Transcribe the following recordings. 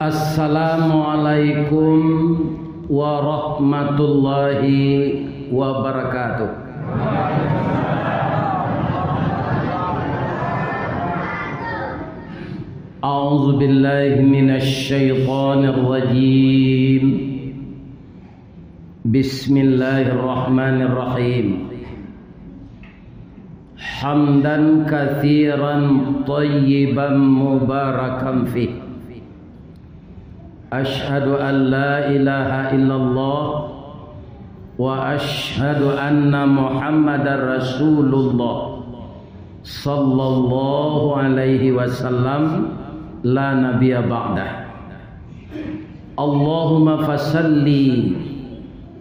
Assalamualaikum warahmatullahi wabarakatuh. A'udzu billahi minasy syaithanir rajim. Bismillahirrahmanirrahim. Hamdan katsiran thayyiban mubarakan fih. Ashhadu an la ilaha illallah wa ashhadu anna Muhammadar Rasulullah sallallahu alaihi wasallam la nabiyya ba'dah. Allahumma fasalli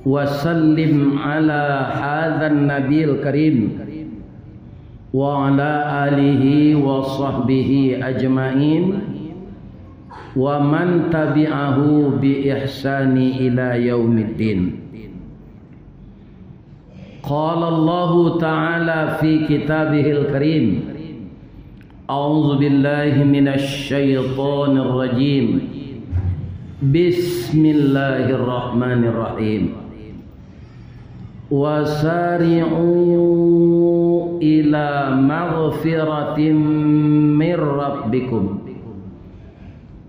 wa sallim ala hadzal nabiyil karim wa ala alihi wa sahbihi ajmain wa man tabi'ahu bi ihsani ila yaumiddin. Qala Allah ta'ala fi kitabihil karim, a'udzu billahi minasy syaithanir rajim. Bismillahirrahmanirrahim. Wasari'u ila maghfiratin mir rabbikum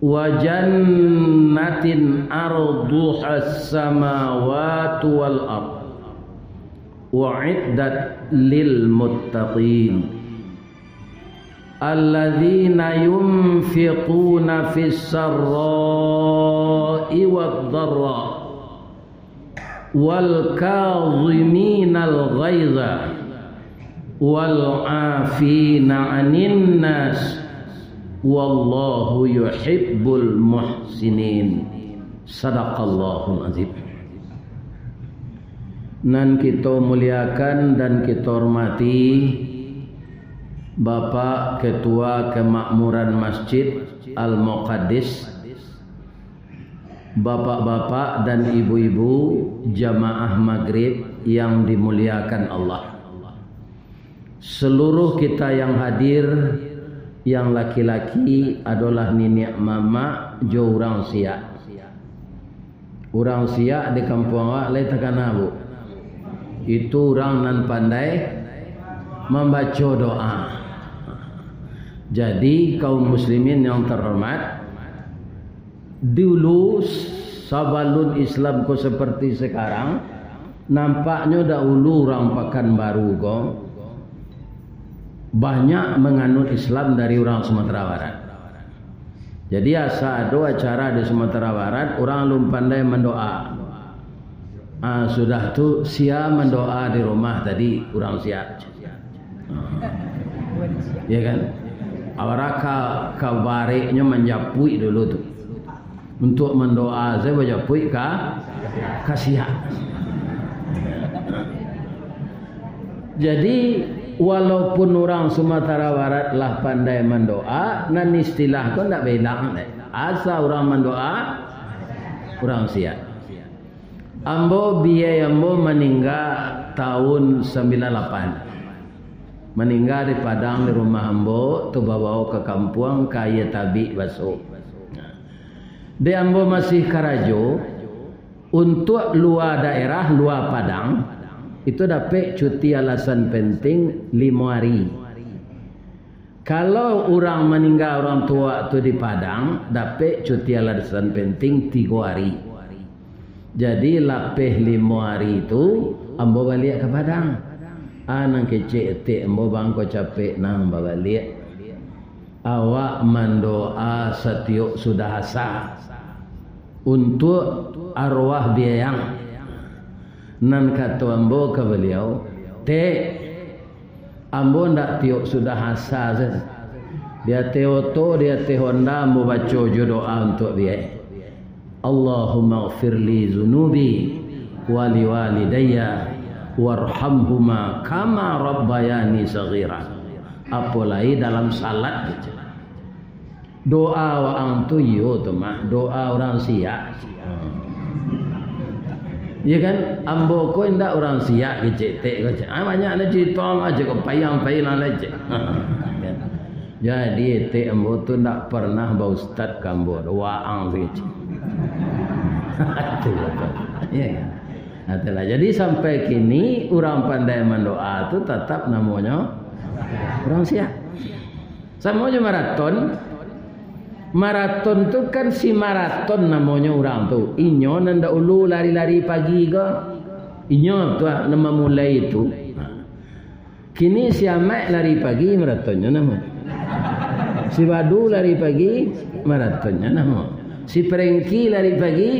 wa jannatin arduhas samawati wal ardh wa'iddat lil muttaqin alladzina yunfiquna fis sarra'i wad dharra wal kadhiminal ghaidha wal 'afina 'anil nas wallahu yuhibbul muhsinin. Sadaqallahul azim. Nan kita muliakan dan kita hormati Bapak Ketua Kemakmuran Masjid Al-Muqaddis, bapak-bapak dan ibu-ibu jamaah maghrib yang dimuliakan Allah, seluruh kita yang hadir, yang laki-laki adalah nenek mama jo urang siak. Urang siak di kampung awak lain takana bu. Itu orang nan pandai membaca doa. Jadi kaum muslimin yang terhormat, dulu sabalun Islam ko seperti sekarang, nampaknya dahulu orang Pekanbaru ko banyak menganut Islam dari orang Sumatera Barat. Jadi asa ada acara di Sumatera Barat, orang belum pandai mendoa. Sudah tu sia mendoa di rumah tadi orang sia. Ya kan? Awak kabariknya menjapui dulu tu. Untuk mendoa saya menjapui sia. Jadi walaupun orang Sumatera Barat lah pandai mendoa, nan istilah kau tak belang. Asa orang mendoa, orang sia. Ambo biaya ambo meninggal tahun 98. Meninggal di Padang di rumah ambo, tu bawa ke kampung kaya tabi baso. Di ambo masih karajo untuk luar daerah, luar Padang itu dapat cuti alasan penting 5 hari. Kalau orang meninggal orang tua tu di Padang dapat cuti alasan penting 3 hari. Jadi lapeh 5 hari itu ambo balik ke Padang. Nang kecik etik ambo bangko capek nang balik. Awak mendoa setiuk sudah asa untuk arwah biayang. Nan kata ambo ke beliau, ambo ndak tiuk sudah asa saja. Dia teoto, dia teh Honda, ambo baca doa untuk dia. Allahumma ighfirli zunubi wa liwalidayya warhamhuma kama rabbayani saghira. Apalagi dalam salat doa wa antu yo tu mak doa orang siak. Ya kan ambo ko indak orang siak kecek tek kecek. Banyak nak cerita aja ko payang-payang aja. Jadi te ambo tu tak pernah bau ustaz kambo waang sih. Ya. Itulah. Jadi sampai kini orang pandai mendoa tu tetap namanya orang siap. Samanya maraton. Maraton tu kan si maraton namanya orang tu. Inyo nanda ulu lari-lari pagi ke. Inyo tu nama mulai itu. Kini si Amat lari pagi maratonnya nama. Si Badu lari pagi maratonnya nama. Si Prengki lari pagi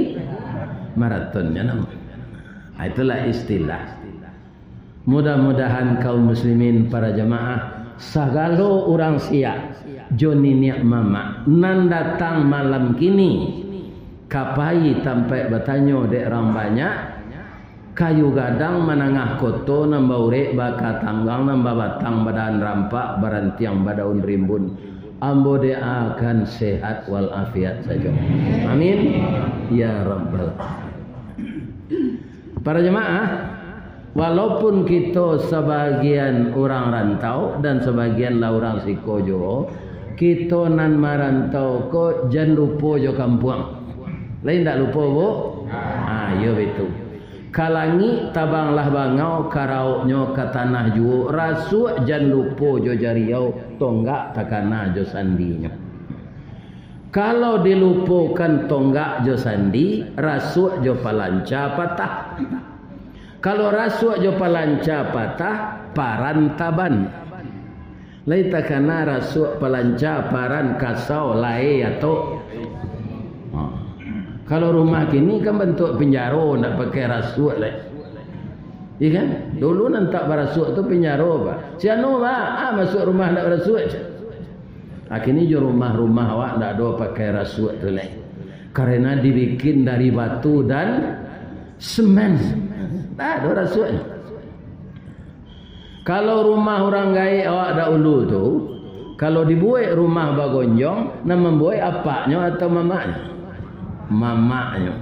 maratonnya nama. Itulah istilah. Mudah-mudahan kaum muslimin para jamaah sagalo orang siap Joni niak mama nan datang malam kini kapai sampai bertanya dek orang banyak kayu gadang menangah koto nambah urek baka tanggang nambah batang badan rampak barantiang badaun rimbun ambo de akan sehat wal afiat saja. Amin ya rabbal. Para jemaah, walaupun kita sebagian orang rantau dan sebagian lah orang sikojo, kita nan marantau ko jangan lupa jo kampung. Lain tak lupa bu? Ya betul. Kalangi tabanglah bangau karauknya ke tanah juo rasu jangan lupa jo jariau tonggak takana jo sandinya. Kalau dilupakan tonggak jo sandi, rasuk jo palanca patah. Kalau rasuk jo palanca patah, parantaban. Lai takana rasuk palanca paran kasau lai atau. Kalau rumah kini kan bentuk penjaro nak pakai rasuk lai. Iya kan? Dulu nantak barasuk tu penjaro pak. Siano pak, masuk rumah nak barasuk. Akhirnya jo rumah-rumah awak tak ada pakai rasuk tu lah. Karena dibikin dari batu dan semen. Tak ada rasuknya. Kalau rumah orang gaya awak dak ulu tu, kalau dibuat rumah bagonjong, nama membuat apaknya atau mamaknya? Mamaknya.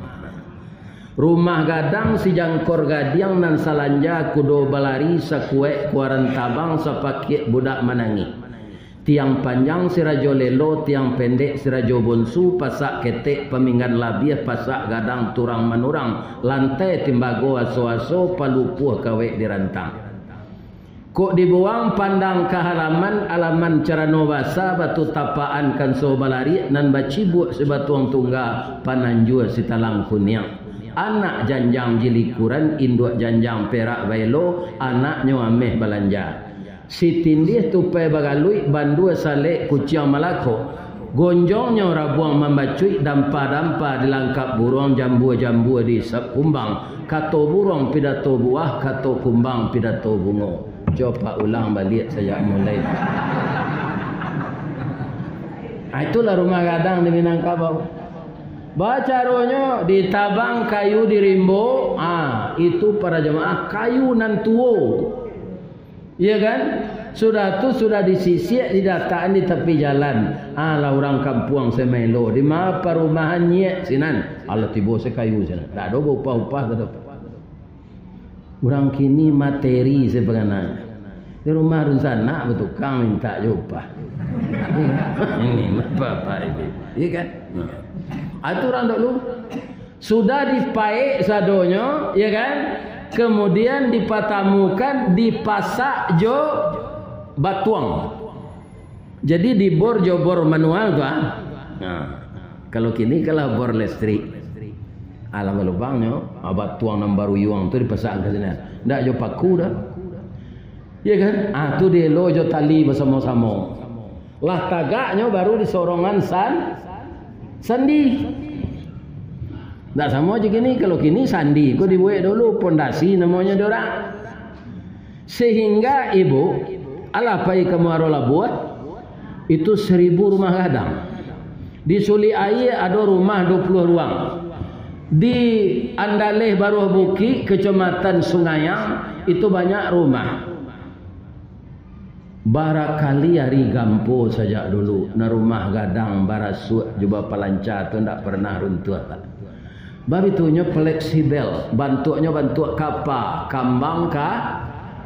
Rumah gadang si jangkor gadiang nan salanja kudo balari sakuek kuaran tabang sapakit budak manangi. Tiang panjang si rajo lelo, tiang pendek si rajo bonsu, pasak ketek peminggan labiah, pasak gadang turang menurang, lantai timbago aso-aso, palupuh kawek dirantang. Kok dibuang pandang ke halaman, alaman carano basa, batu tapaan kan so balari, nan bacibuk si batuang tungga, pananjur si talang kuniang. Anak janjang jilikuran, induk janjang perak bailo, anaknya ameh balanja. Si tindih tupai bagalui bandua salek kuciang malako gonjongnya rabuang membacui dampa-dampa dilangkap burung jambu-jambu di kumbang kato burung pidato buah kato kumbang pidato bungo. Coba ulang balik saya mulai. Itulah rumah gadang di Minangkabau. Baca rohnya ditabang kayu di rimbo. Itu para jemaah kayu nan tuo. Iya kan? Sudah tu sudah disisir, didataan di tepi jalan. Lah orang kampung semelo. Di mana perumahan nyek sinan? Allah tiba sekayu sinan. Tak ada upah-upah tak ada. Orang kini materi sebenarnya. Di rumah sana bertukang minta upah. Ini apa ini? Iya kan? Itu orang dulu sudah dipaek sadonyo, ya kan? Kemudian dipatamukan, dipasak jo batuang. Jadi dibor jo bor manual tu. Kalau kini kalau bor listrik. Alam lubangnya, batuang nan baru yuang tu dipasak ke sini. Ndak jo paku dah. Ya kan? Tu dia lo jo tali bersama-sama. Lah tagaknya baru disorongan sandi. Tak sama je gini. Kalau kini sandi kau dibuat dulu pondasi namanya dorang. Sehingga ibu alapai kamu arola buat itu 1000 rumah gadang. Di Suli Air ada rumah 20 ruang. Di Andaleh Baruh Buki Kecamatan Sungayang itu banyak rumah. Barakali hari gampo saja dulu na rumah gadang barasuk juba palanca tu ndak pernah runtuh. Babitunya fleksibel, bantuknya bantuk kapa, kambang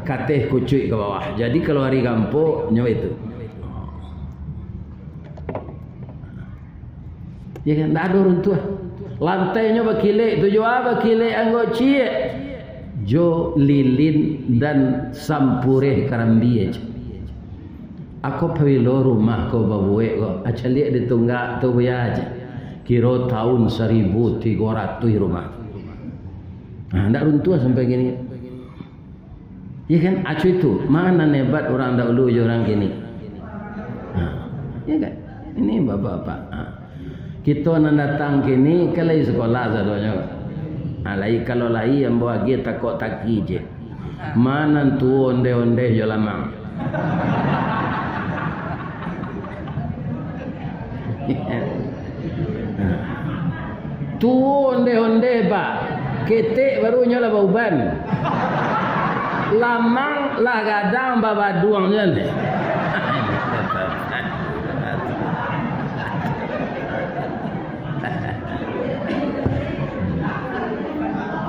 kateh kucuy ke bawah. Jadi kalau hari gampo nyo itu. Ya kan, tak ada runtuh. Lantainya berkilik, tujuh apa kilik anggo cie. Jo lilin dan sampureh karambi aja. Aku pawilo rumah ko babuek ko. Aca lihat di tunggak tu ya aja. Kira tahun 1300 rumah. Nah, tak runtuh sampai gini. Ya kan, acu itu mana hebat orang dahulu je orang gini. Ya kan, ini bapak-bapak. Kita nak datang kini kalau sekolah sadonya. Alai kalau lai yang bawa dia takut taki je. Mana tu onde-onde je lamang. Tu onde-onde pak. Ketek barunya lah bauban. Lamang lah gadang babaduang je ni.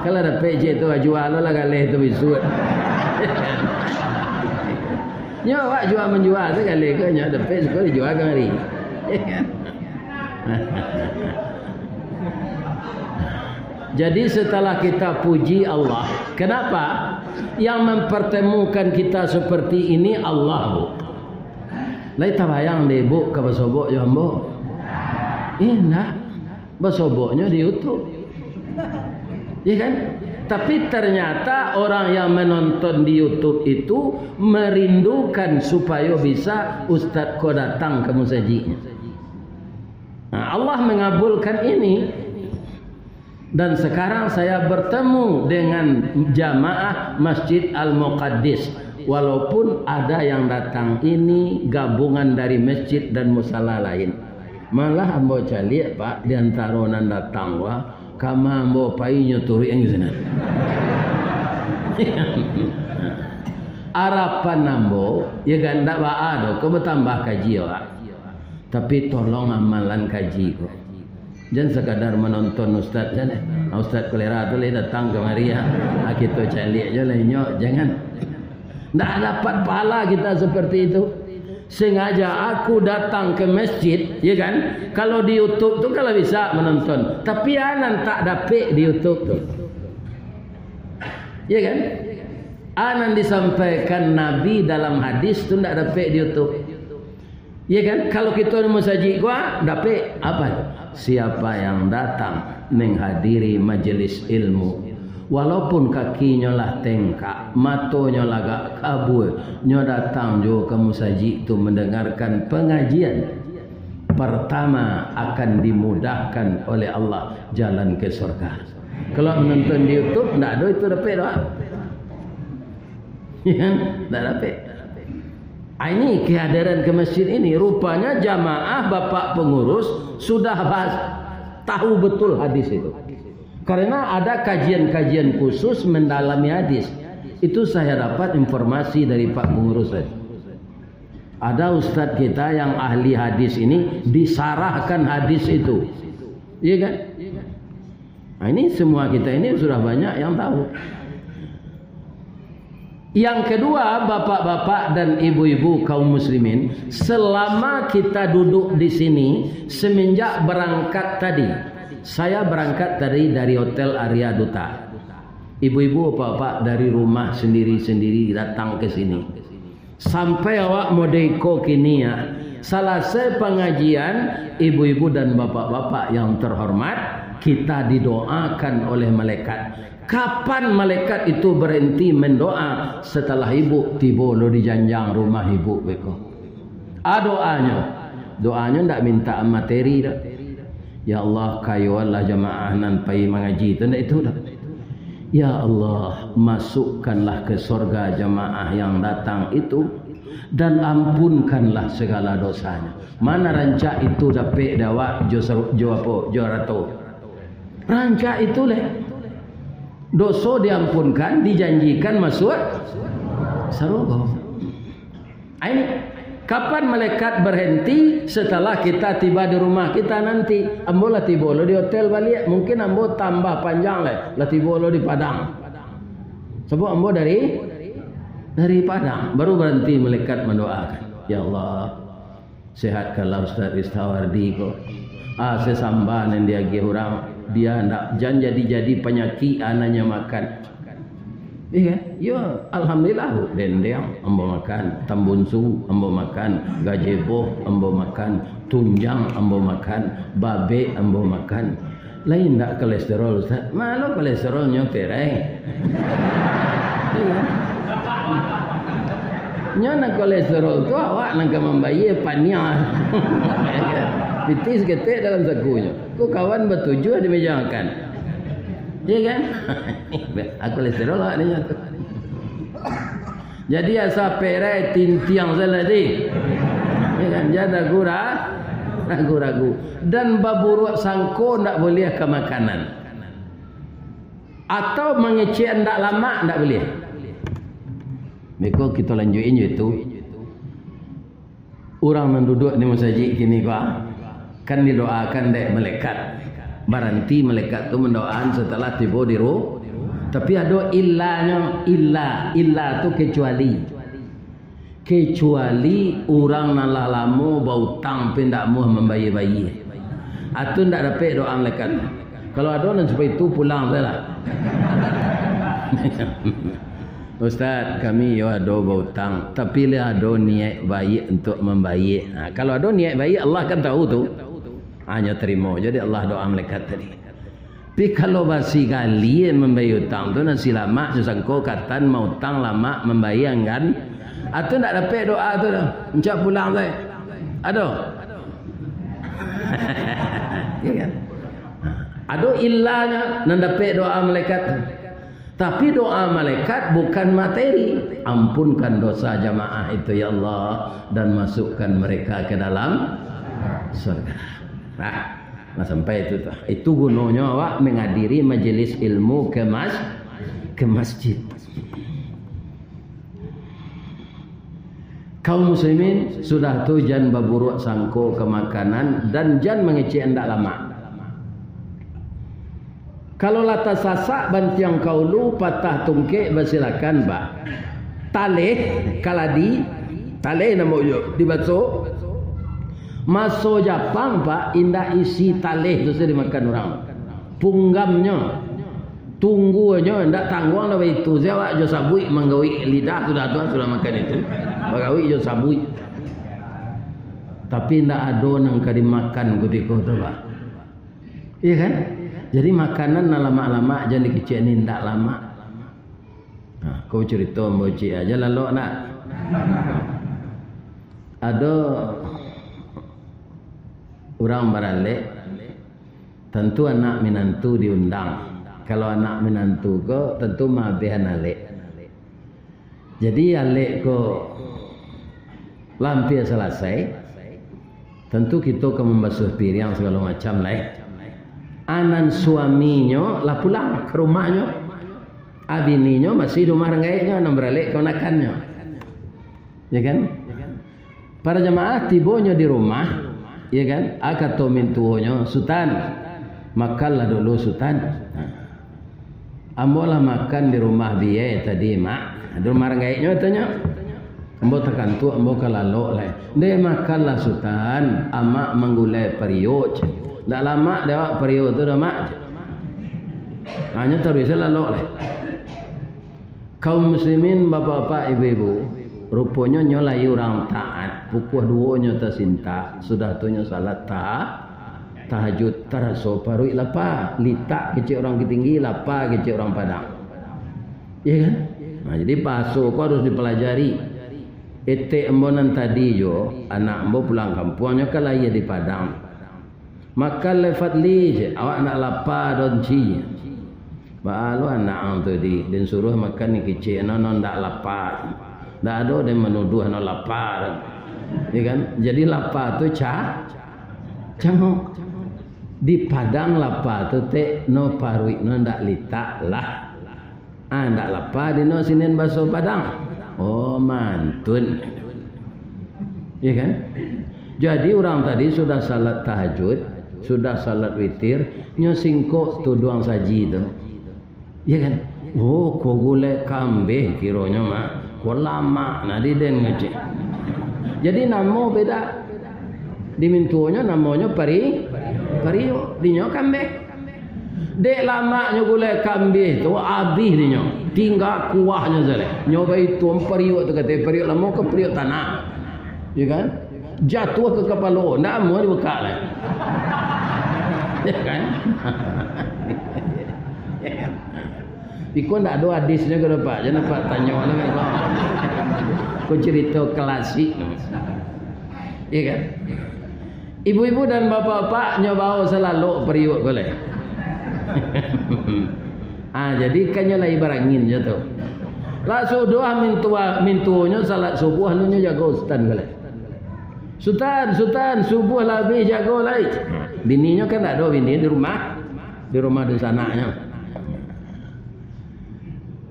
Kalau ada PJ tu jual lah kali tu bisu. Nyo awak jual menjual tu kali ke nyo ada PJ kau dijual ke hari. Jadi setelah kita puji Allah, kenapa? Yang mempertemukan kita seperti ini Allah bu. Lai tabayang deh bu ke basobok jo ambo. Indah. Basoboknya di YouTube. Ya kan? Tapi ternyata orang yang menonton di YouTube itu merindukan supaya bisa Ustaz kau datang ke musajinya. Nah, Allah mengabulkan ini. Dan sekarang saya bertemu dengan jamaah Masjid Al-Muqaddis. Walaupun ada yang datang ini gabungan dari masjid dan musala lain. Malah ambo cali pak di antara nan datang wah. Kama ambo pai nyuturi yang sana. Harapan ambo ya ganda ba ado ko bertambah kaji ya. Tapi tolong amalan kaji ko. Jangan sekadar menonton ustaz kan. Ustaz kolera tu le datang kemari ya. Kita cari aja lainnya jangan. Tak dapat pahala kita seperti itu. Sengaja aku datang ke masjid, ya kan? Kalau di YouTube tu kalau bisa menonton, tapi anan tak dapat di YouTube tu, ya kan? Anan disampaikan Nabi dalam hadis tu tak dapat di YouTube, ya kan? Kalau kita mau saji gua dapat apa? Siapa yang datang menghadiri majelis ilmu, walaupun kakinya lah tengkak, matonya lah gak kabur, nyo datang jo ke musaji itu mendengarkan pengajian, pertama akan dimudahkan oleh Allah jalan ke surga. Kalau menonton di YouTube, tak ada itu dapat doa. Ya, tak dapat. Ini kehadiran ke masjid ini, rupanya jamaah bapak pengurus sudah tahu betul hadis itu. Karena ada kajian-kajian khusus mendalami hadis. Itu saya dapat informasi dari Pak Pengurus tadi. Ada ustadz kita yang ahli hadis ini disarahkan hadis itu. Iya kan? Nah, ini semua kita ini sudah banyak yang tahu. Yang kedua, bapak-bapak dan ibu-ibu kaum muslimin, selama kita duduk di sini semenjak berangkat tadi, saya berangkat dari Hotel Arya Duta. Ibu-ibu bapak dari rumah sendiri-sendiri datang ke sini. Sampai awak modeko kini ya. Selesai pengajian, ibu-ibu dan bapak-bapak yang terhormat, kita didoakan oleh malaikat. Kapan malaikat itu berhenti mendoa? Setelah ibu tiba lo di janjang rumah ibu beko. Doanya ndak minta materi dah. Ya Allah kayu Allah jamaah nan pai mengaji itu dah. Ya Allah masukkanlah ke surga jamaah yang datang itu dan ampunkanlah segala dosanya. Mana rancak itu dapat dawa jo rato. Rancak itu leh. Dosa diampunkan, dijanjikan masuk surga. Ini kapan malaikat berhenti? Setelah kita tiba di rumah kita nanti. Ambo lah tiba lo di hotel balik. Mungkin ambo tambah panjang lah tiba lo di Padang. Sebab ambo dari Padang. Baru berhenti malaikat mendoakan. Ya Allah, sehatkanlah Ustaz Istawardi ko. Sesamban yang dia gi orang, dia ndak jangan jadi penyakit anaknya makan. Iya, ya alhamdulillah dendeng ambo makan, tambunsu ambo makan, gajebo ambo makan, tunjang ambo makan, babe ambo makan. Lain ndak kolesterol Ustaz. Malu kolesterolnya perai. Iya. Nyana kolesterol tu awak nak membayi pania. Pitis ketek dalam sakunya. Ku kawan bertujuh di meja makan. Iya kan? Aku kolesterol lah ni. Jadi asa perai tintiang seladi. Ya kan? Jadi ragu-ragu. Dan baburuk sangko ndak boleh ke makanan. Atau mengecek ndak lama ndak boleh. Maka kita lanjutin itu. Orang yang duduk di masjid kini kan didoakan dek malaikat. Baranti malaikat tu mendoakan setelah tiba di roh. Tapi ada illanya, illa tu kecuali orang nalah lama bau tang pindak muh membayi-bayi. Atau ndak dapat doa malaikat. Kalau ada orang supaya itu pulang salah. Ustaz, kami ya ada berhutang, tapi lah ada niat baik untuk membaik. Kalau ada niat baik, Allah kan tahu tu. Hanya terima. Jadi Allah doa malaikat tadi. Tapi kalau basi kali membayar hutang tu nasi lama, sesangko katan mau hutang lama membayar kan? Atau tak dapat doa tu dah. Encak pulang saya. Ada? Ya kan? Ada illanya nan dapat doa malaikat. Tapi doa malaikat bukan materi. Ampunkan dosa jamaah itu ya Allah dan masukkan mereka ke dalam surga. Nah sampai itu tuh. Itu gunanya awak menghadiri majelis ilmu ke masjid. Kaum muslimin sudah tu jangan berburuk sangko ke makanan dan jangan mengecek hendak lama. Kalau lata sasak bantiang kaulu patah tungkek bersilakan ba. Taleh kaladi taleh nama ujuk dibaso. Maso Jepang pak indah isi taleh tu saya dimakan orang. Punggamnya tunggunya ndak tangguang lah itu. Saya awak jo sabui manggawi lidah sudah tu sudah makan itu. Manggawi jo sabui. Tapi ndak ada nang kadi makan ketika tu pak. Iya kan? Jadi makanan nak lama-lama jangan dikecek ni ndak lama. Nah, kau cerita moci aja lalu nak. Ada orang baralik, tentu anak minantu diundang. Kalau anak minantu ko tentu mabihan alik. Jadi alik ko lampir selesai, tentu kita ke membasuh piring segala macam lah. Anan suaminya lah pulang ke rumahnya. Abininya masih di rumah rengaitnya, nak beralik kenakannya. Ya kan? Para jemaah tibonya di rumah, ya kan? Akato mintuonya sultan. Makanlah dulu sultan. Ambolah makan di rumah biaya tadi mak. Di rumah rengaitnya tanya. Ambo tekan tu ambo kalalo lah. Dia makanlah sultan. Amak menggulai periuk. Tak lama dia periuk tu dah mak. Hanya terus lalu lah. Kaum muslimin bapak-bapak ibu-ibu, rupanya nyolai orang taat. Pukul 2 nya tersinta, sudah tu nya salat tahajud taraso parui lapa, litak kecil orang tinggi, lapa kecil orang Padang. Ya kan? Nah, jadi pasu kau harus dipelajari. Ete embonan tadi jo, anak embo pulang kampungnya kalau ia di Padang. Maka lefat li awak nak lapar don ci. Balu anak tu din suruh makan ni kecil non ndak lapar. Ndak ada dia menuduh no lapar. Ya kan? Jadi lapar tu cangok. Di Padang lapar tu te no parui no ndak litak lah. Ndak lapar di no sinin baso Padang. Oh mantun. Ya kan? Jadi orang tadi sudah salat tahajud, sudah salat witir, nyo singkok tu doang saji tu. Ya kan? Oh, ko gule kambing kironya mak. Ko lama nadi den ngecek. Jadi namo beda. Dimintuonya namanya pario. Dinyo kambing. Dek lama nyo gulai kambing tu habis dinyo. Tinggal kuahnya saja. Nyoba itu pario tu kata pario lama ke pario tanah. Ya kan? Jatuh ke kepala. Ndak mau dibuka lah. Ya kan? Iko ndak ada hadisnya ke Pak. Jangan Pak tanya lah kau. Kau cerita klasik. Iya kan? Ibu-ibu dan bapak-bapak nyoba selalu periuk boleh. Jadi kannya lah ibarat angin je tu. Lah sudah mintunya salat subuh lalunya jaga ustaz boleh. Sultan subuh lebih jaga lagi. Bininya kan tak ada bini di rumah di sananya.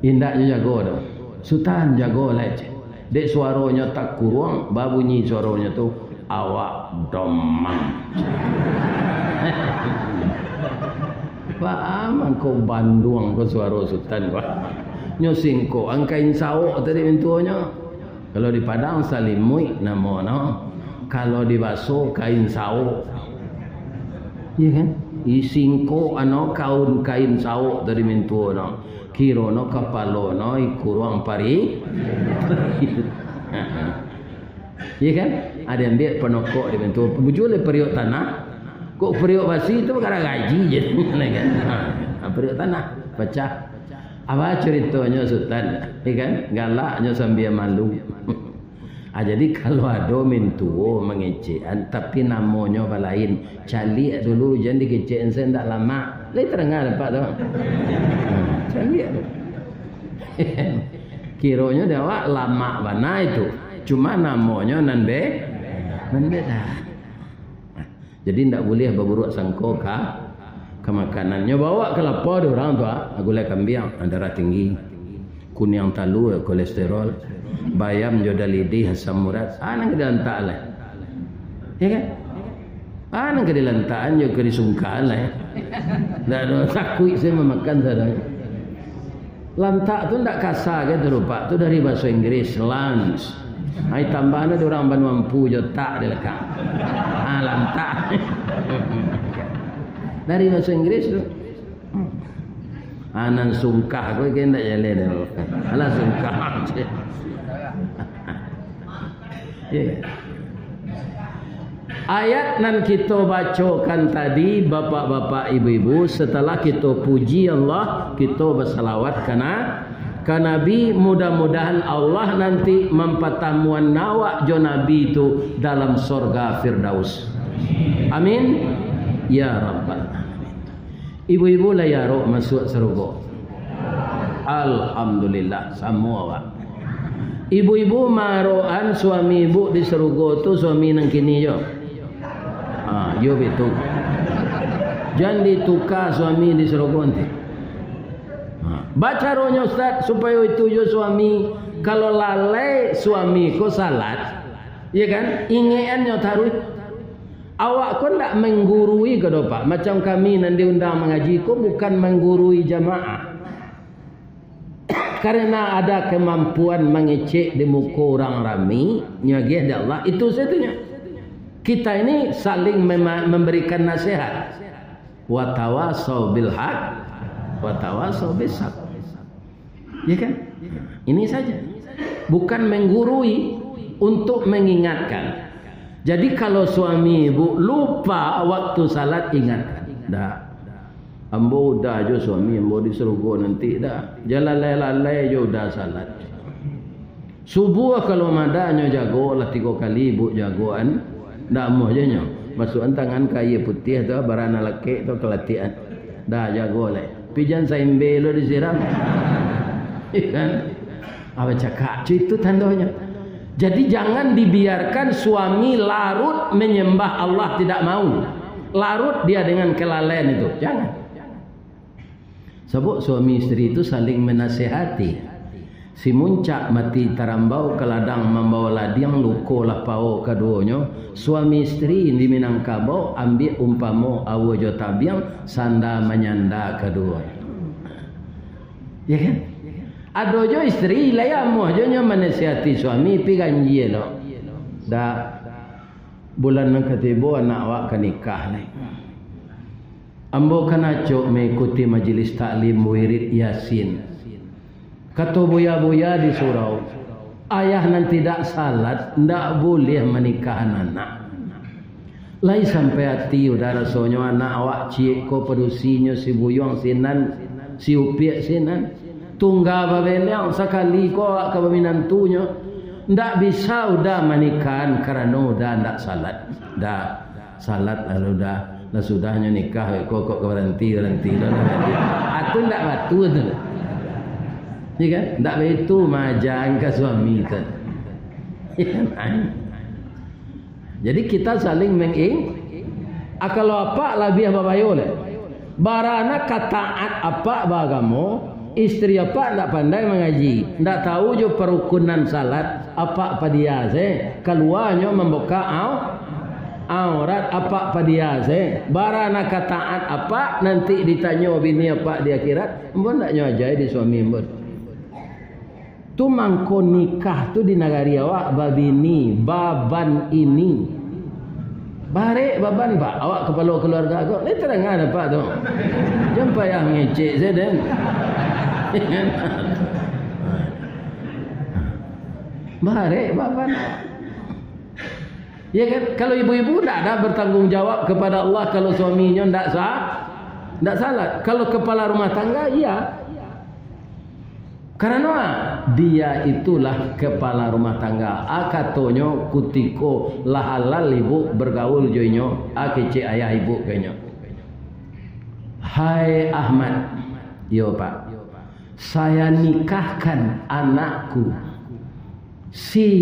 Indaknya jaga tu. Sultan jaga lagi. Dek suaranya tak kurang, babunyi suaranya tu awak domang. Faham kau Bandung kau suara sultan kau. Nyosing kau angkain sawok tadi mintuanya. Kalau di Padang salimui namanya. Kalau di Baso kain sawok. Iya kan? Isingko kaun kain sawok dari mintuanya. Kirono kapalono ikurang pari. Iya kan? Ada yang dia penokok di bentuk bujule periuk tanah. Kok periuk basi itu perkara gaji je kan. Periuk tanah pecah. Apa ceritanya sultan? Iya kan? Galaknya sambil malu. Jadi kalau ada mintuo mengecekan tapi namanya lain. Cali dulu jangan dikecekan saya tak lama. Lai terengah dapat tu. Cali tu. Kiranya dia lama mana itu. Cuma namanya nan beda. Jadi tidak boleh berburuk sangka ke makanannya. Bawa kelapa di orang tua. Gulai kambing darah tinggi. Kunyang talu kolesterol. Bayam jodoh lidih asam urat. Nang kedelantak lah. Ya kan? Nang kedelantaan juga disungkaan lah. Tak ada takut saya memakan sahaja. Lantak tu tak kasar kan terupa. Tu dari bahasa Inggris lunch. Ai tambahnya orang ban mampu je tak dia lekang. Lantak. Dari bahasa Inggris tu. Anan sungkah kau kan tak jale dah. Alah sungkah. Yeah. Ayat nan kita bacakan tadi bapak-bapak ibu-ibu setelah kita puji Allah kita bersalawat kana Nabi mudah-mudahan Allah nanti mempatamuan nawak jo Nabi itu dalam surga Firdaus. Amin ya rabbal alamin. Ibu-ibu layaro masuk surga. Alhamdulillah semua Pak. Ibu-ibu maroan suami ibu di surga tu suami nang kini jo. Yo betul. Jangan ditukar suami di surga nanti. Baca rohnya Ustaz supaya itu jo suami kalau lalai suami ko salat, ya kan? Ingeannya taruh. Awak ko ndak menggurui ke Pak? Macam kami nanti undang mengaji ko bukan menggurui jamaah. Karena ada kemampuan mengecek di muka orang ramai, nyagih dari Allah, itu satunya. Kita ini saling memberikan nasihat. Wa tawasau bil haq, wa tawasau bis sabr. Ya kan? Ini saja. Bukan menggurui, untuk mengingatkan. Jadi kalau suami ibu lupa waktu salat ingatkan. Dah. Ambo dah jo suami ambo di surga nanti dah. Jalan lalai jo dah salat. Subuh kalau madanya jago lah 3 kali ibu jagoan. Ndak mau je nyo. Masukkan tangan kayu putih tu barana laki tu kelatihan. Dah jago lah. Pijan saimbe lo disiram. Kan? Apa cakap itu tandanya. Jadi jangan dibiarkan suami larut menyembah Allah tidak mau. Larut dia dengan kelalaian itu. Jangan. Sebab suami istri itu saling menasihati. Si muncak mati tarambau ke ladang membawa ladiang luko lapau keduanya. Suami istri di Minangkabau ambil umpamo awo jotabiang sanda menyanda keduanya. Ya kan? Ada jo istri layamu jo nya menasihati suami pi ganji lo. Dah bulan nang ketibo anak awak kan nikah ni. Ambo kan acok mengikuti majlis taklim wirid Yasin. Kata buya-buya di surau, ayah nan tidak salat ndak boleh menikah anak. Lai sampai hati udah rasanya anak awak cik ko pedusinya si buyong sinan si upiak sinan tunggal babeliang sekali ko awak ke minantunya ndak bisa udah menikah karena udah ndak salat dah salat lalu dah sudahnya nikah kok berhenti aku ndak batu tu ya kan ndak begitu majang ke suami tu jadi kita saling kalau apa lebih babayo le barana kataat apa bagamo istri apa ndak pandai mengaji ndak tahu jo perukunan salat apa dia keluarnya membuka aurat apa dia barana kataat apa nanti ditanya bini apa di akhirat mbon ndak nyajai di suami mbon tu mangko nikah tu di negari awak babini baban ini barek baban pak awak kepala keluarga kau ni terangan apa tu jangan payah ngecek saya dan barek baban ya kan kalau ibu-ibu tak ada bertanggung jawab kepada Allah kalau suaminya tak salat kalau kepala rumah tangga iya karena dia itulah kepala rumah tangga. Akatonyo kutiko lahalal ibu bergaul joinyo akece ayah ibu kenyo. Hai Ahmad, yo Pak, saya nikahkan anakku si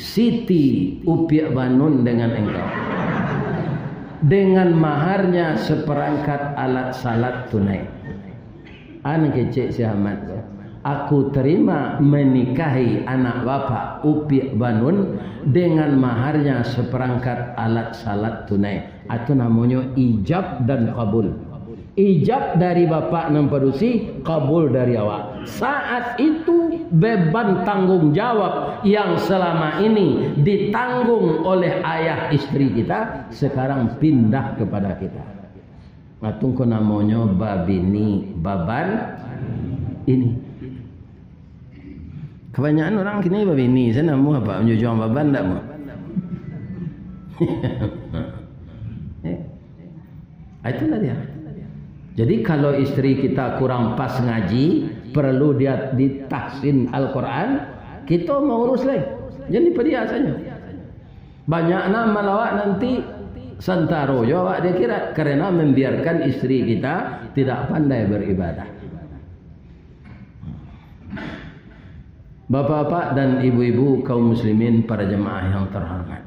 Siti Upiak Banun dengan engkau. Dengan maharnya seperangkat alat salat tunai. An kece si Ahmad. Aku terima menikahi anak bapak Upiak Banun dengan maharnya seperangkat alat salat tunai. Itu namanya ijab dan kabul. Ijab dari bapak Nampedusi, kabul dari awak. Saat itu beban tanggung jawab yang selama ini ditanggung oleh ayah istri kita sekarang pindah kepada kita. Itu namanya babini baban ini. Kebanyakan orang kini babini, saya namu apa menyujuang baban tak mau. Itulah dia. Jadi kalau istri kita kurang pas ngaji, perlu dia ditahsin Al-Quran, kita mau urus lagi. Jadi dia saja. Banyak nama lawak nanti santaro jawab dia kira karena membiarkan istri kita tidak pandai beribadah. Bapak-bapak dan ibu-ibu kaum muslimin para jemaah yang terhormat.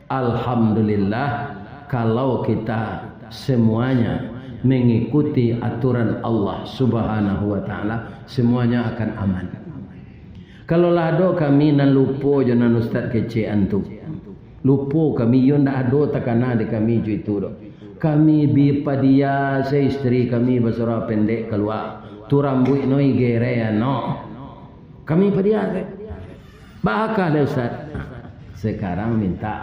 Alhamdulillah kalau kita semuanya mengikuti aturan Allah Subhanahu wa taala, semuanya akan aman. Kalau lado kami nan lupo jangan ustaz kece antu. Lupo kami yon dak ado takana de kami ju itu do. Kami bi padia se istri kami basura pendek keluar. Tu rambut noi gere no. Kami padia se. Bahaka le ustaz. Sekarang minta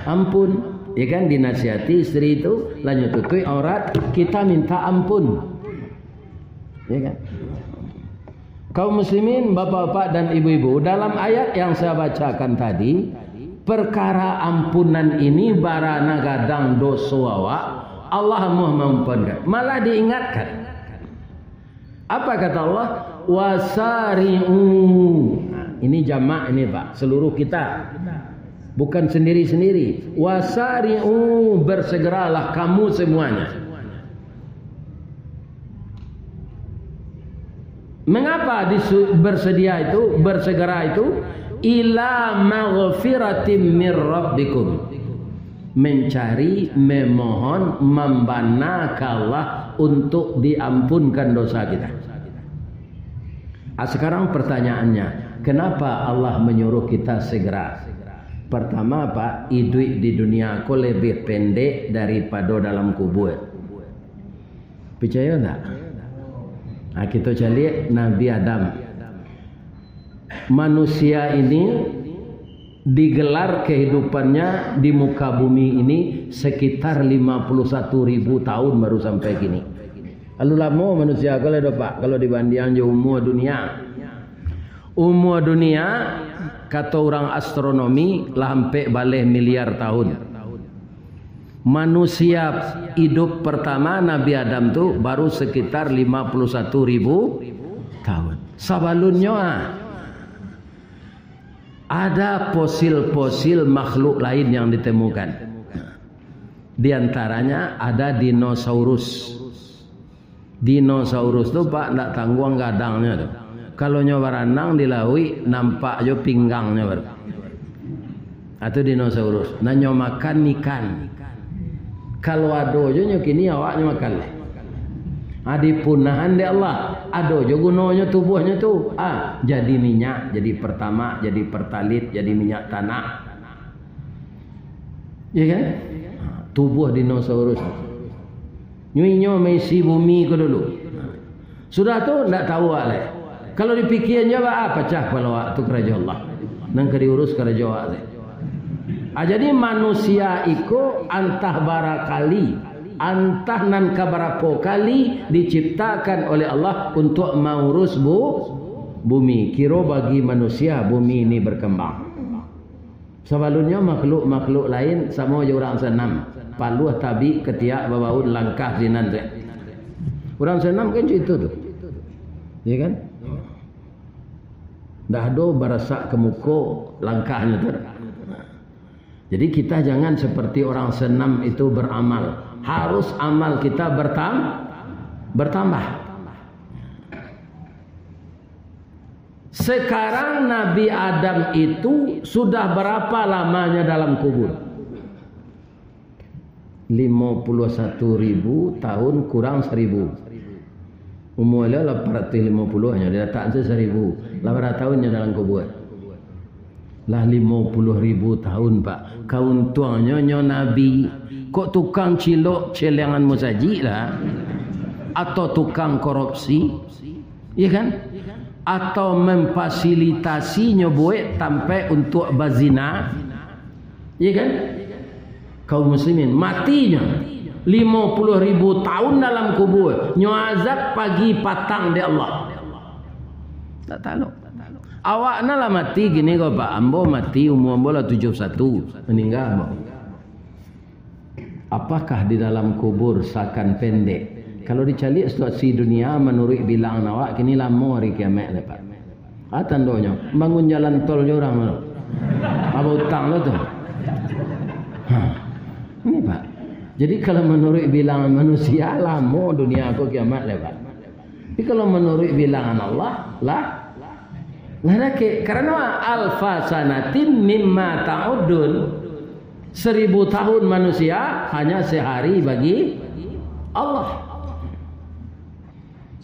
ampun. Ya kan dinasihati istri itu lanjut tutui aurat kita minta ampun. Ya kan? Kaum muslimin, bapak-bapak dan ibu-ibu, dalam ayat yang saya bacakan tadi, perkara ampunan ini barana gadang dosa awak, Allah mau mengampunkan. Malah diingatkan. Apa kata Allah? Wasari'u. Ini jamak ini Pak, seluruh kita. Bukan sendiri-sendiri. Wasari'u, bersegeralah kamu semuanya. Mengapa bersedia itu, bersegera itu? Ila maghfiratim mir rabbikum. Mencari, memohon, membanakallah untuk diampunkan dosa kita. Sekarang pertanyaannya, kenapa Allah menyuruh kita segera? Pertama Pak, hidup di dunia aku lebih pendek daripada dalam kubur. Percaya tak? Nah, kita cari Nabi Adam. Manusia ini digelar kehidupannya di muka bumi ini sekitar 51.000 tahun baru sampai kini. Lalu lama manusia kalau Pak, kalau dibanding umur dunia. Umur dunia kata orang astronomi lah hampir balik miliar tahun. Manusia hidup pertama Nabi Adam tu baru sekitar 51.000 tahun. Sebelumnya ada fosil-fosil makhluk lain yang ditemukan. Di antaranya ada dinosaurus. Dinosaurus tu Pak tak tangguang gadangnya tu. Kalau nyoba renang dilaui nampak jo pinggangnya baru. Atau dinosaurus. Nanyo makan ikan. Kalau ado jo kini awaknya makan lah. Adi punahan de Allah. Ado jo gunanya tubuhnya tu. Jadi minyak, jadi pertama, jadi pertalit, jadi minyak tanah. Ya kan? Tubuh dinosaurus. Nyuinyo mesi bumi ke dulu. Sudah tu tak tahu lah. Kalau dipikirnya pecah kalau waktu kerajaan Allah. Nang diurus kerajaan Allah. Jadi manusia iku antah barakali, antah nan kabarapa kali diciptakan oleh Allah untuk mengurus bumi. Kira bagi manusia bumi ini berkembang. Sebelumnya makhluk-makhluk lain sama je orang senam. Paluh tabi ketiak babaud langkah zinan. Orang senam kan itu tu. Ya kan? Dah do barasak ke muka langkahnya tu. Jadi kita jangan seperti orang senam itu beramal. Harus amal kita bertambah. Sekarang Nabi Adam itu sudah berapa lamanya dalam kubur? 51.000 tahun kurang 1.000. Umurnya 850 hanya dia tak 1.000. 800 tahunnya dalam kubur. Lah 50.000 tahun Pak. Kaun tuangnya nyo Nabi. Kok tukang cilok celengan musaji lah. Atau tukang korupsi. Ya kan? Atau memfasilitasi nyobuet sampai untuk bazina. Ya kan? Kaum muslimin matinya 50.000 tahun dalam kubur. Nyo azab pagi patang di Allah. Tak tahu. Awak lah mati gini kau Pak. Ambo mati umur ambo lah 71 meninggal. Apakah di dalam kubur seakan pendek? Kalau dicari situasi dunia menurut bilang awak kini lama hari kiamat le Pak. Tandonya bangun jalan tol je orang mana? Apa utang lo tu? Ini Pak. Jadi kalau menurut bilangan manusia lama dunia aku kiamat le Pak. Tapi kalau menurut bilangan Allah lah karena alfa sanatin mimma ta'udun. 1.000 tahun manusia hanya sehari bagi Allah.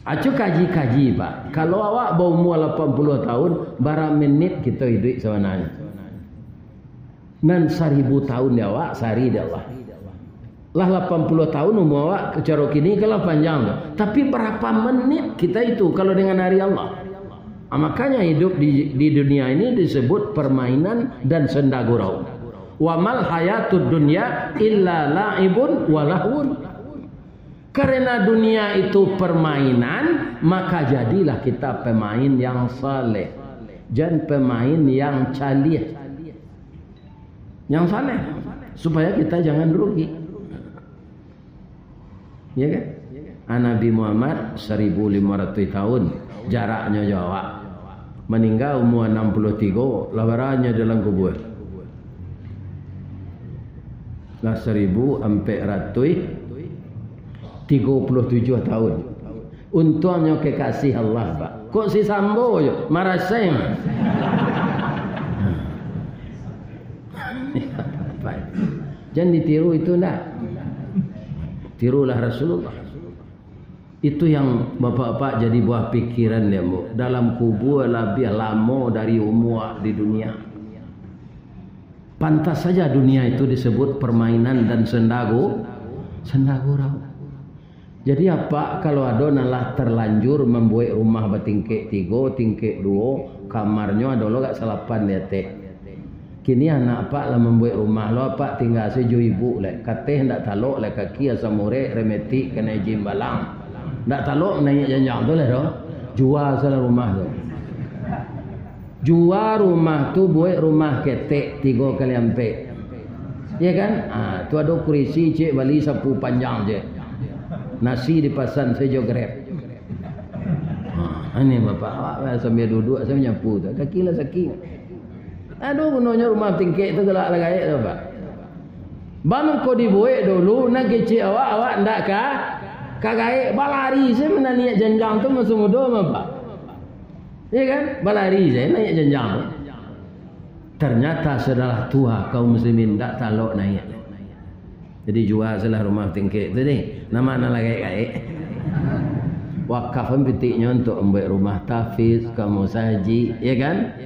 Acu kaji-kaji Pak. Kalau awak berumur 80 tahun, berapa menit kita hidup sebenarnya? Dan 1.000 tahun dia awak, sehari dia Allah. Lah 80 tahun umur awak kecara kini kalau panjang. Tapi berapa menit kita itu kalau dengan hari Allah? Makanya hidup di dunia ini disebut permainan dan senda gurau. Wa mal hayatud dunya illa la'ibun wa lahun. Karena dunia itu permainan, maka jadilah kita pemain yang saleh. Jangan pemain yang calih. Yang saleh. Supaya kita jangan rugi. Ya kan? Nabi Muhammad 1.500 tahun jaraknya Jawa. Meninggal umur 63, lawarannya dalam kubur. Lah 1.437 tahun. Untungnya kekasih Allah Pak. Kok si sambo je maraseng. Jangan ditiru itu ndak. Tirulah Rasulullah. Itu yang bapak-bapak jadi buah pikiran dia Bu. Dalam kubur lebih lama dari umur di dunia. Pantas saja dunia itu disebut permainan dan sendagurau. Jadi apa kalau ada nalah terlanjur membuat rumah bertingkik 3, tingkik 2, kamarnya ada lo gak salapan dia teh. Kini anak pak lah membuat rumah lo pak tinggal sejo ibu le. Kateh ndak talok le kaki asam murek remeti kena jim balang. Ndak talok naik janjang tu le doh. Jual salah rumah tu. Jual rumah tu buat rumah ketek 3 kali ampe. Ya kan? Tu ada kurisi cik bali sapu panjang je. Nasi dipasan sejo grab. Ini bapak awak sambil duduk saya menyapu tu. Kaki lah sakit. Aduh gunanya rumah tingkek tu gelak lah gaya tu pak. Bang kau dibuat dulu nak kecik awak ndak kah? Kagak balari saya mana niat janjang tu masuk muda apa? Ya kan? Balari saya naik janjang tu. Ternyata setelah tua kaum muslimin tak talok naik. Jadi jual salah rumah tingkek tu ni. Nama lagi gaya. Wakaf petiknya untuk membuat rumah tahfiz, kamu saji, ya kan?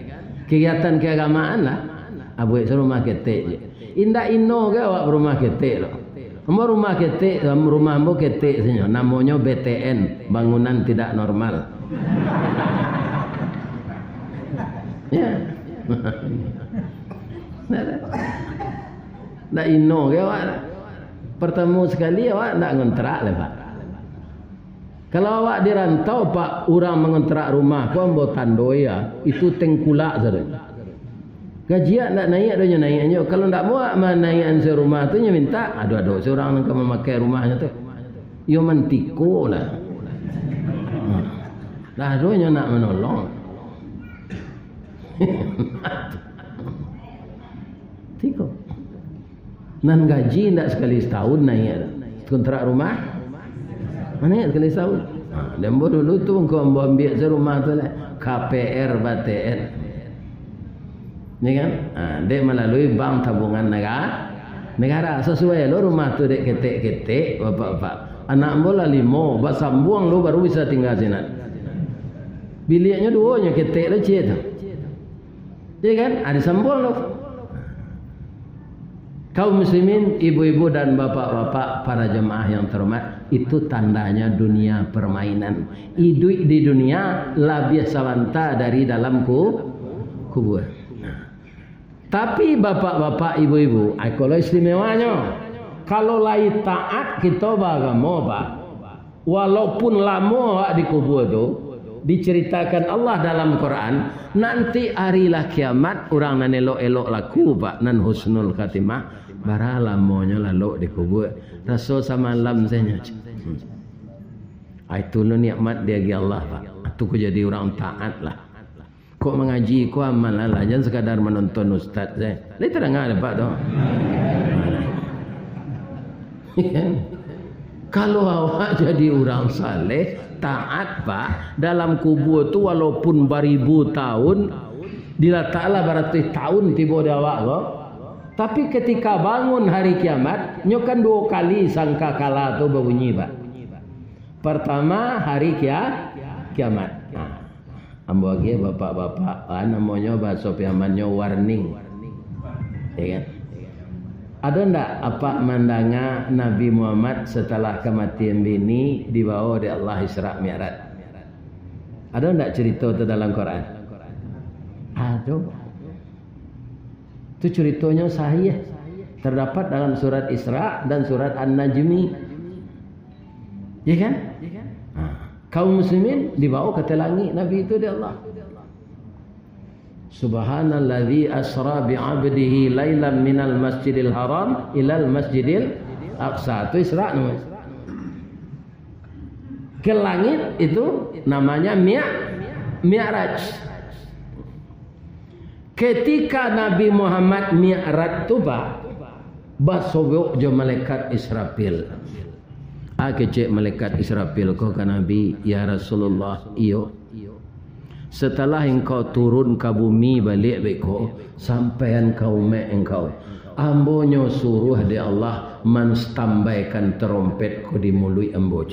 Kegiatan keagamaan lah. Abuik rumah ketek je. Indah ino ke awak rumah ketek lo. Ambo rumah ketek, rumah ambo ketek saja. Namanya BTN, bangunan tidak normal. Ya. Ndak ino ke awak. Pertemu sekali awak ndak ngontrak le pak. Kalau awak dirantau pak, orang mengontrak rumah, kau ambil tandoi ya, itu tengkulak saja. Gajian nak naik, adanya naiknya. Kalau tak mau naikkan serumah tu, nya minta, aduh, seorang nak memakai rumahnya tu, yo mantiko lah. Dah adanya nak menolong. Tiko. Nan gaji tak sekali setahun naik. Kontrak rumah. Mana sekali setahun? Dan dulu tu kau ambil serumah tu lah KPR BTN. Ni kan? Dek melalui bank tabungan negara sesuai lo rumah tu dek ketek bapak. Anak bola 5, bak sambung lo baru bisa tinggal sini. Biliknya 2 nya ketek lah cik tu. Ya kan? Ada sambung lo. Kaum muslimin, ibu-ibu dan bapak-bapak, para jemaah yang terhormat, itu tandanya dunia permainan. Hidup di dunia lebih sawanta dari dalam kubur. Tapi bapak-bapak, ibu-ibu, kalau istimewanya, kalau lain taat kita bagamo pak, walaupun lama di kubur tu, diceritakan Allah dalam Quran, nanti harilah kiamat orang nan elok-elok laku pak, nan husnul khatimah. Bara lamonya lalu dikubur. Rasul samalam saya itu lo nikmat dia gi Allah pak. Itu ku jadi orang taat lah. Kok mengaji ku amal lah. Jangan sekadar menonton ustaz saya. Ini terang ada pak doh. Kalau awak jadi orang saleh taat pak, dalam kubur tu walaupun beribu tahun, diletaklah beratus tahun tiba di awak kok. Tapi ketika bangun hari kiamat, nyokan 2 kali sangka kala tu berbunyi pak. Pertama hari kiamat. Ambo lagi bapak-bapak, namanya bahasa piamannya warning. Ya kan? Ada ndak apa mandanga Nabi Muhammad setelah kematian bini dibawa oleh Allah Isra Mi'raj? Ada ndak cerita itu dalam Quran? Ada. Itu ceritanya sahih. Terdapat dalam surat Isra dan surat An-Najmi. Ya kan? Kaum muslimin dibawa ke langit Nabi itu dari Allah. Subhanalladzi asra bi'abdihi lailan minal masjidil haram ilal masjidil aqsa. Itu Isra namanya. Ke langit itu namanya Mi'raj. Ketika Nabi Muhammad Mi'raj tu pak, basobok je malaikat Israfil. Kecek malaikat Israfil kau kan Nabi, ya Rasulullah, iyo. Setelah engkau turun ke bumi balik beko, sampaian kaum engkau. Ambonyo suruh di Allah menstambaikan terompet ko di mulut ambo.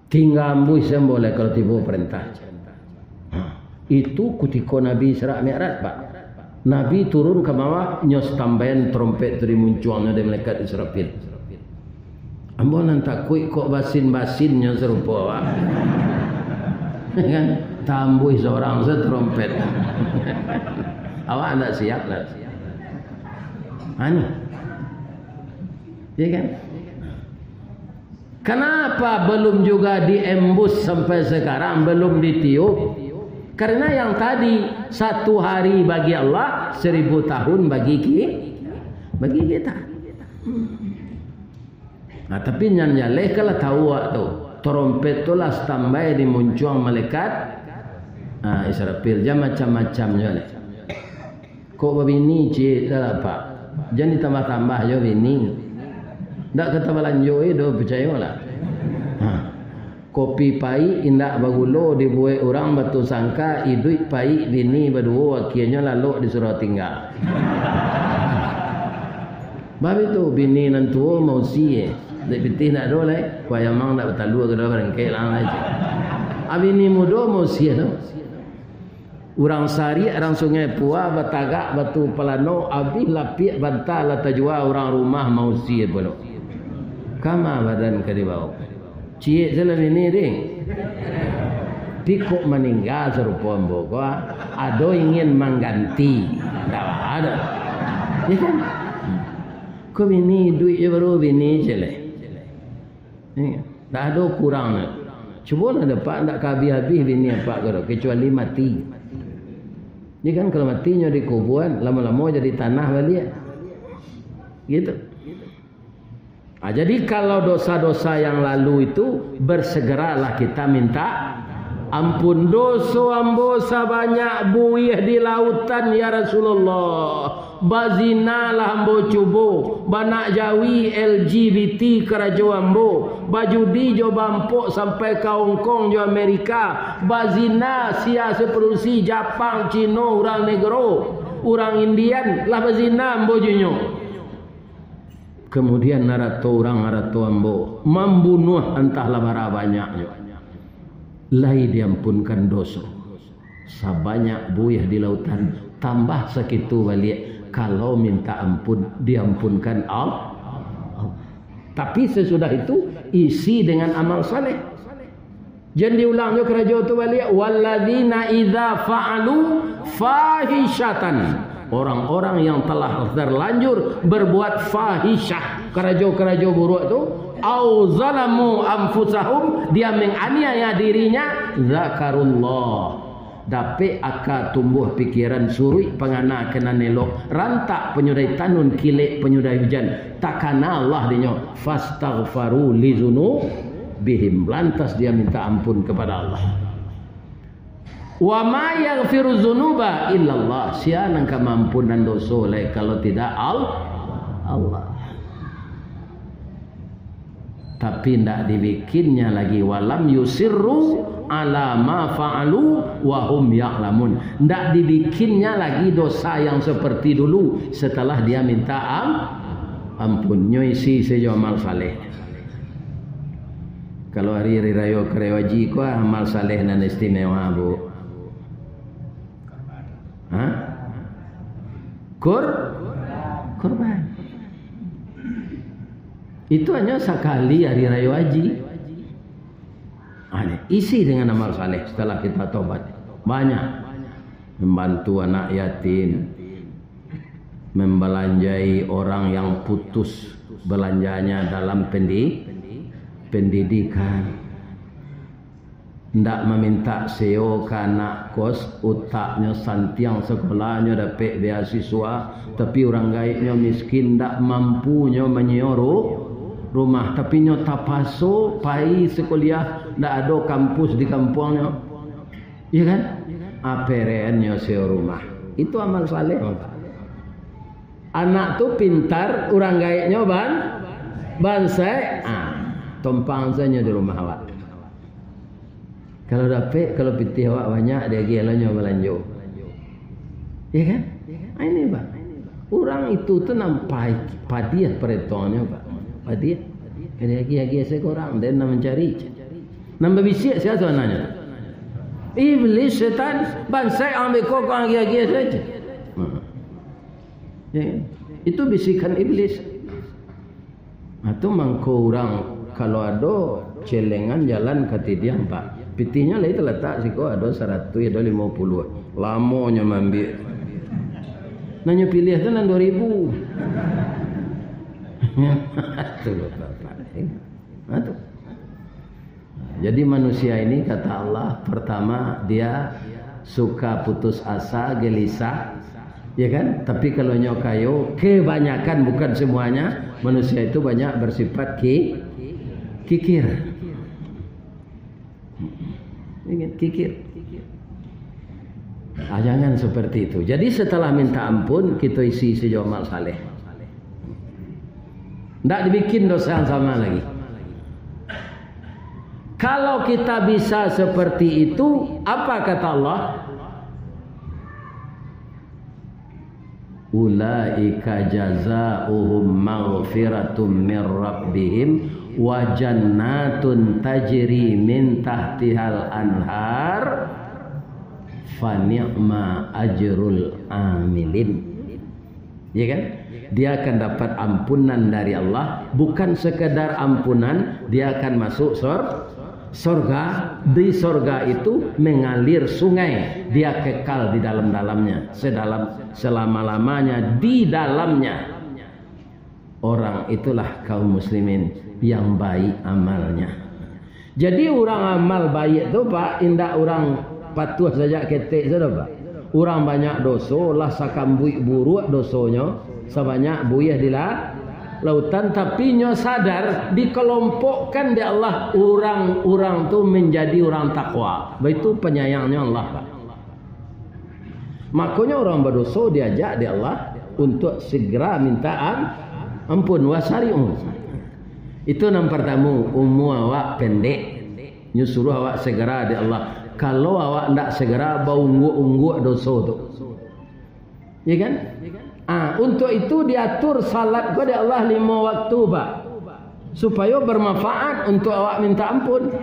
Tinggal ambo boleh kalau tiba perintah. Itu ketika Nabi Isra Mi'raj pak. Nabi turun ke bawah nyos tambahan trompet dari munculnya dari malaikat Israfil. Ambo nan takut kok basin-basinnya serupa pak. Kan tambui seorang setrompet. Awak tak siap lah. Anu. Ya kan? Kenapa belum juga diembus sampai sekarang, belum ditiup? Karena yang tadi 1 hari bagi Allah, 1000 tahun bagi kita. Nah, tapi nyanyaleh kalau tahu waktu trompet tu lah standby dimuncul malaikat. Israfil jam macam-macamnya. Kok begini cik tak apa? Jangan ditambah-tambah je begini. Tak kata belanjo itu percaya lah. Kopi pai indak bagulo dibuat orang batu sangka hidup pai bini berdua akhirnya lalu disuruh tinggal. Bab itu bini nantua mau sie. Dek pitih nak do lai, kau yang mang nak bertalua ke dalam rengkek lah aja. Abini muda mau sie tu. Orang sari, orang sungai Pua, batagak, batu pelano, abis lapik bantal atau jual orang rumah mau sie pula. Kama badan ke di bawah. Cik dalam ini ding. Pikuk meninggal serupa mbok. Ada ingin mengganti. Tak ada. Ya kan? Kau bini duit je baru bini je lah. Tak ada kurang. Cuba lah dapat tak habis-habis bini apa kau kecuali mati. Ni kan kalau matinya di kuburan lama-lama jadi tanah balik. Gitu. Jadi kalau dosa-dosa yang lalu itu bersegeralah kita minta ampun. Dosa ambo sebanyak buih di lautan ya Rasulullah. Bazina lah ambo cubo, banak jawi LGBT kerajo ambo, bajudi jo bampok sampai ke Hong Kong jo Amerika, bazina sia seproduksi Jepang, Cina, orang negro, orang Indian lah bazina ambo junyo. Kemudian narato orang narato ambo membunuh entahlah berapa banyaknya. Lai diampunkan dosa sebanyak buih di lautan, tambah segitu balik. Kalau minta ampun diampunkan Allah. Tapi sesudah itu isi dengan amal saleh. Jangan diulangnya kerajaan itu balik. Walladzina idza fa'alu fahishatan. Orang-orang yang telah terlanjur berbuat fahisyah, kerajaan-kerajaan buruk itu, au zalamu anfusahum, dia menganiaya dirinya, zakarullah. Dapat akal tumbuh pikiran surui pengana kena nelok rantak penyudai tanun kilik penyudai hujan takana Allah dinyo fastaghfaru li dzunubihim, lantas dia minta ampun kepada Allah. Wa ma yaghfiru dzunuba illallah, siapa yang kemampuan dosa oleh kalau tidak Allah. Tapi tidak dibikinnya lagi walam yusirru ala ma fa'alu wa hum ya'lamun. Tidak dibikinnya lagi dosa yang seperti dulu setelah dia minta ampun. Isi saja amal saleh. Kalau hari-hari raya kerewaji ku amal saleh nan istimewa bu. Korban. Itu hanya sekali hari raya haji. Isi dengan amal saleh setelah kita tobat. Banyak. Membantu anak yatim, membelanjai orang yang putus belanjanya dalam pendidikan. Tidak meminta SEO ke anak kos, utaknya santiang sekolahnya dapat beasiswa, tapi orang gaibnya miskin tidak mampunya menyewa rumah, tapi nyo tapaso pai sekolah ndak ada kampus di kampungnya, iya kan? Aperen nyo sewa rumah, itu amal saleh. Anak tu pintar, orang gaibnya bansai, tumpang saja di rumah awak. Kalau dapat, kalau pitih awak banyak, dia gialanya belanjo, iya kan? Ini pak, orang itu tu nampai padiah peretongnya pak. Dia lagi seorang dan nak mencari, nak berbisik siapa nanya? Iblis, setan, bansai ambil kau lagi saja. Itu bisikan iblis. Atau mangko orang kalau ada celengan jalan kata dia pak, pitihnya lah itu letak siko ada 100 ada 50, lamanya ambil Nanya pilih tu nan 2000. Tu Bapak. Itu. Jadi manusia ini kata Allah, pertama dia suka putus asa, gelisah, ya kan? Tapi kalau nyokayo, kebanyakan bukan semuanya, manusia itu banyak bersifat kikir. Ingat kikir. Jangan seperti itu. Jadi setelah minta ampun, kita isi sejauh amal saleh. Tidak dibikin dosa yang sama lagi. Kalau kita bisa seperti itu, apa kata Allah? Ulaika jazaohum maghfiratum mir rabbihim wa jannatun tajri min tahtihal anhar fa ni'ma ajrul amilin. Ya kan? Dia akan dapat ampunan dari Allah, bukan sekedar ampunan, dia akan masuk surga. Di surga itu mengalir sungai, dia kekal di dalam-dalamnya, selama-lamanya di dalamnya. Orang itulah kaum muslimin yang baik amalnya. Jadi orang amal baik itu Pak, indah orang patuh saja ketik saja Pak. Orang banyak dosa lah sakambui buruk dosanya sebanyak buyah di lautan, tapi nyo sadar dikelompokkan di Allah orang-orang tu menjadi orang takwa. Itu penyayangnya Allah Pak. Makanya orang berdosa diajak di Allah untuk segera minta ampun wasari'u. Itu yang pertama, awak pendek nyuruh awak segera di Allah. Kalau awak tidak segera bau ungguk dosa tu, ya kan? Untuk itu diatur salat kepada Allah 5 waktu Pak, supaya bermanfaat untuk awak minta ampun.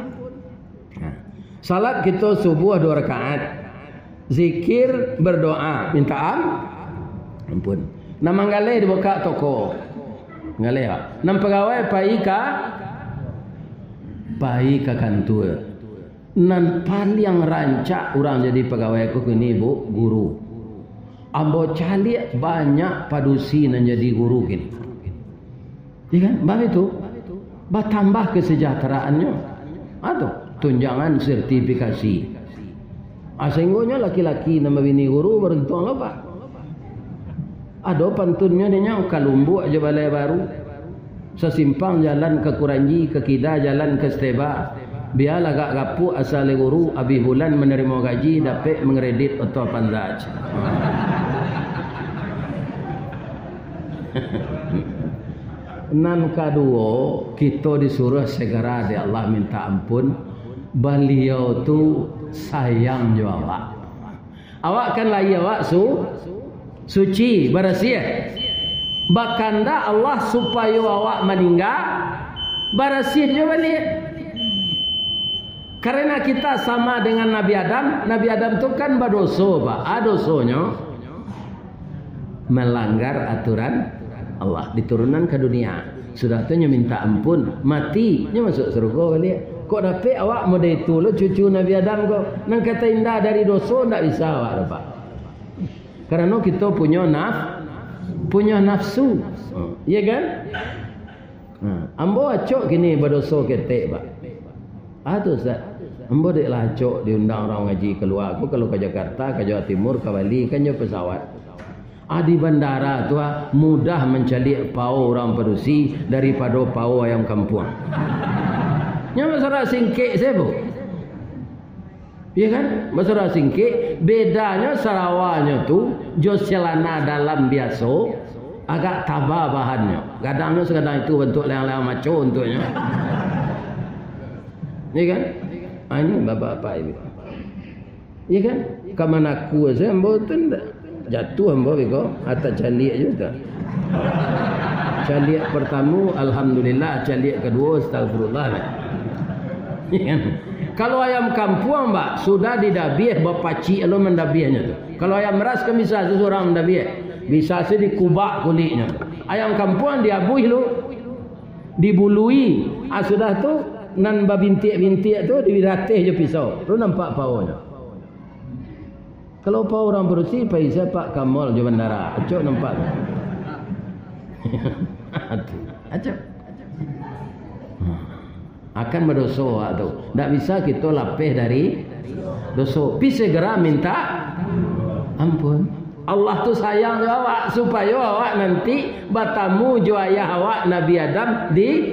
Salat kita subuh 2 rakaat, zikir berdoa minta ampun. Nama galai dibuka toko, galai Pak. Nam pegawai pai ka kantor. Nan paling rancak orang jadi pegawai aku ini Bu, guru. Ambo calik banyak padusi nan jadi guru gini. Ya kan? Bang itu bertambah kesejahteraannya. Atau tunjangan sertifikasi. Sehingga laki-laki nama bini guru beruntung apa? Ada pantunnya dia Kalumbu aja balai baru. Sesimpang jalan ke Kuranji, ke Kida jalan ke Steba. Biarlah gak gapu asal guru abi bulan menerima gaji dapat mengredit atau panzaj. Nan kedua, kita disuruh segera di Allah minta ampun. Beliau tu sayang jo awak. Awak kan lahi awak suci bersih. Bakanda Allah supaya awak meninggal bersih jo balik. Karena kita sama dengan Nabi Adam. Nabi Adam itu kan berdosa Pak. Dosanya melanggar aturan Allah. Diturunkan ke dunia. Sudah tu minta ampun. Mati. Dia masuk surga balik. Kok dapat awak muda itu lo cucu Nabi Adam kok. Nang kata indah dari dosa tak bisa awak Pak. Karena kita punya nafsu. Iya kan? Ambo acok gini berdosa ketek Pak. Tu Ustaz. Ambo dek lacok diundang orang ngaji keluar. Aku kalau ke Jakarta, ke Jawa Timur, ke Bali kan jauh pesawat. Di bandara tu mudah mencalik pau orang perusi daripada pau ayam kampung. Nya masalah singkik saya bu. Ya kan? Masalah singkik bedanya Sarawaknya tu jos celana dalam biasa agak tabah bahannya. Kadangnya sekadang itu bentuk leang-leang maco untuknya. Ya kan? Ini bapak-bapak ini. Ya kan? Kamana aku saya ambo tu jatuh ambo bego atas calik juga. Calik pertama alhamdulillah, calik kedua astagfirullah. Ya kan? Kalau ayam kampung Mbak sudah didabih bapaci lo mendabihnya tu. Kalau ayam meras kan bisa seseorang mendabih. Bisa sih dikubak kulitnya. Ayam kampung diabuh lo dibului. Sudah tu nan babintik-bintik tu diratih je pisau. Lu nampak paunya. Kalau apa orang bersih, paisa Pak Kamal di bandara. Acok nampak. Acok. Akan berdosa tu. Tak bisa kita lapih dari dosa. Pi segera minta ampun. Allah tu sayang awak supaya awak nanti bertemu jo ayah awak Nabi Adam di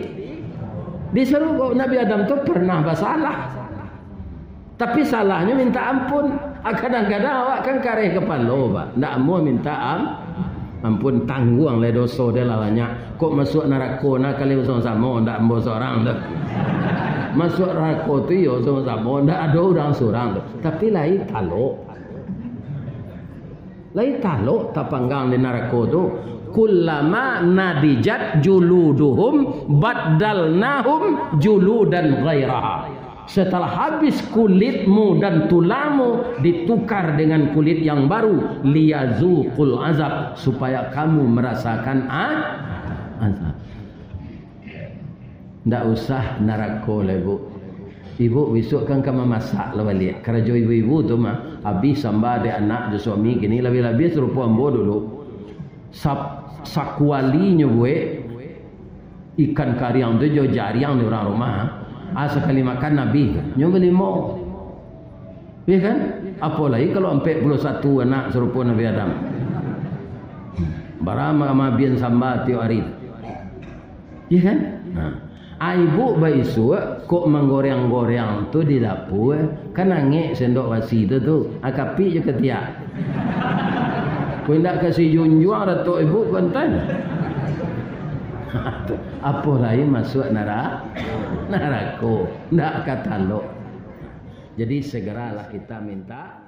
surga. Nabi Adam tu pernah bersalah. Tapi salahnya minta ampun. Kadang-kadang awak kan kareh kepala, Pak. Tak mau minta ampun, tanggung le dosa dia lah banyak. Kok masuk neraka nak kali sama-sama ndak ambo seorang tu. Masuk neraka tu yo sama-sama ndak ada orang seorang tu. Tapi lain taluk. Lain taluk tapanggang di neraka tu. Kullama nadijat juluduhum baddalnahum juludan ghairaha. Setelah habis kulitmu dan tulangmu ditukar dengan kulit yang baru, liyazuqul azab, supaya kamu merasakan azab. Tak usah neraka lah ibu. Ibu besok kan kamu masak lah balik. Kerja ibu-ibu tu mah habis sambal ada anak je suami kini lebih-lebih serupa ambo dulu. Sakualinya gue ikan kariang tu jo jariang di orang rumah. Sekali makan Nabi nyoba 5. Ya kan? Apalagi kalau 41 anak serupa Nabi Adam. Barama mabian sambal tiap hari. Ya kan? Ibu baisu kok menggoreng-goreng tu di dapur kan nangik sendok basi tu akapi je ketiak. Kau nak kasih junjung datuk ibu kontan. Apa lain masuk neraka? Tak kata lo. Jadi segeralah kita minta